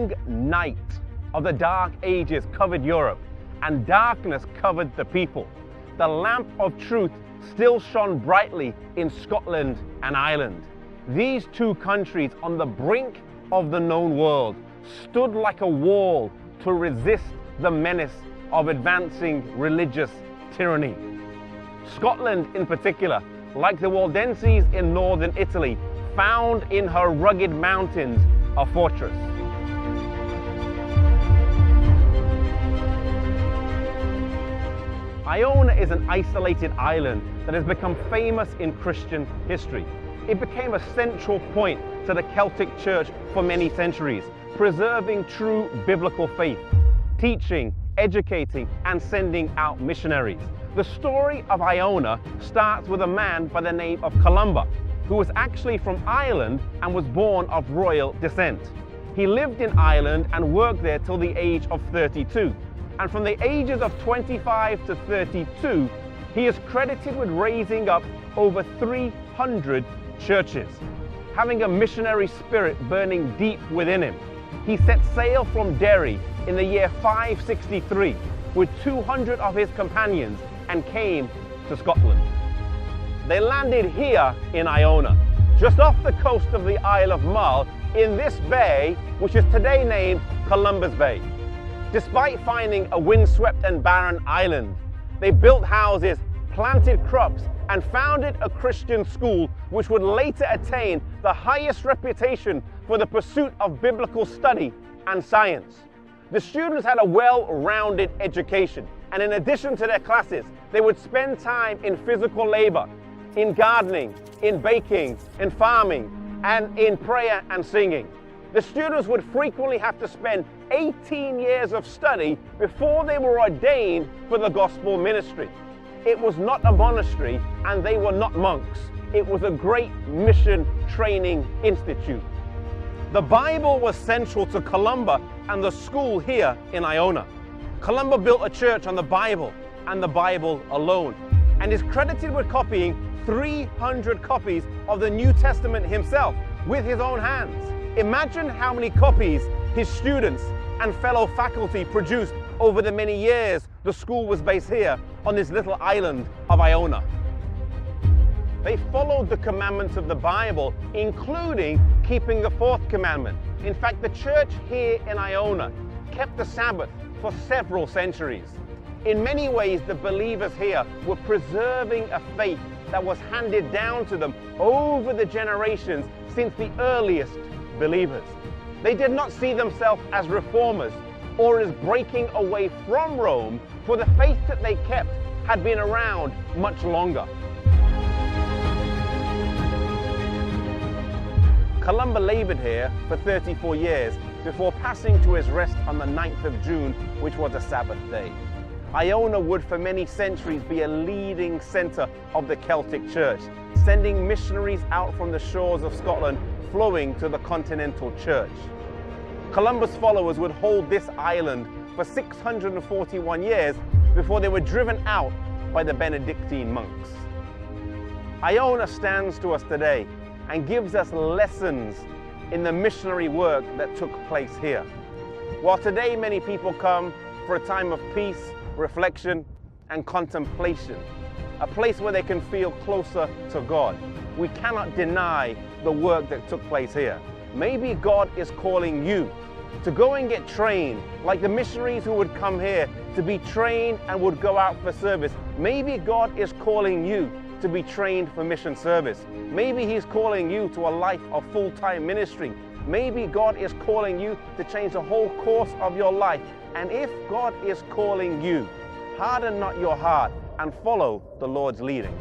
long night of the Dark Ages covered Europe, and darkness covered the people, the lamp of truth still shone brightly in Scotland and Ireland. These two countries on the brink of the known world stood like a wall to resist the menace of advancing religious tyranny. Scotland in particular, like the Waldenses in northern Italy, found in her rugged mountains a fortress. Iona is an isolated island that has become famous in Christian history. It became a central point to the Celtic Church for many centuries, preserving true biblical faith, teaching, educating, and sending out missionaries. The story of Iona starts with a man by the name of Columba, who was actually from Ireland and was born of royal descent. He lived in Ireland and worked there till the age of 32. And from the ages of 25 to 32, he is credited with raising up over 300 churches. Having a missionary spirit burning deep within him, he set sail from Derry in the year 563 with 200 of his companions and came to Scotland. They landed here in Iona, just off the coast of the Isle of Mull, in this bay, which is today named Columbus Bay. Despite finding a windswept and barren island, they built houses, planted crops, and founded a Christian school which would later attain the highest reputation for the pursuit of biblical study and science. The students had a well-rounded education, and in addition to their classes, they would spend time in physical labor, in gardening, in baking, in farming, and in prayer and singing. The students would frequently have to spend 18 years of study before they were ordained for the gospel ministry. It was not a monastery and they were not monks. It was a great mission training institute. The Bible was central to Columba and the school here in Iona. Columba built a church on the Bible and the Bible alone, and is credited with copying 300 copies of the New Testament himself with his own hands. Imagine how many copies his students and fellow faculty produced over the many years the school was based here on this little island of Iona. They followed the commandments of the Bible, including keeping the fourth commandment. In fact, the church here in Iona kept the Sabbath for several centuries. In many ways, the believers here were preserving a faith that was handed down to them over the generations since the earliest believers. They did not see themselves as reformers or as breaking away from Rome, for the faith that they kept had been around much longer. Columba labored here for 34 years before passing to his rest on the 9th of June, which was a Sabbath day. Iona would for many centuries be a leading center of the Celtic Church, sending missionaries out from the shores of Scotland flowing to the continental church. Columbus' followers would hold this island for 641 years before they were driven out by the Benedictine monks. Iona stands to us today and gives us lessons in the missionary work that took place here. While today many people come for a time of peace, reflection, and contemplation, a place where they can feel closer to God, we cannot deny the work that took place here. Maybe God is calling you to go and get trained, like the missionaries who would come here to be trained and would go out for service. Maybe God is calling you to be trained for mission service. Maybe He's calling you to a life of full-time ministry. Maybe God is calling you to change the whole course of your life. And if God is calling you, harden not your heart and follow the Lord's leading.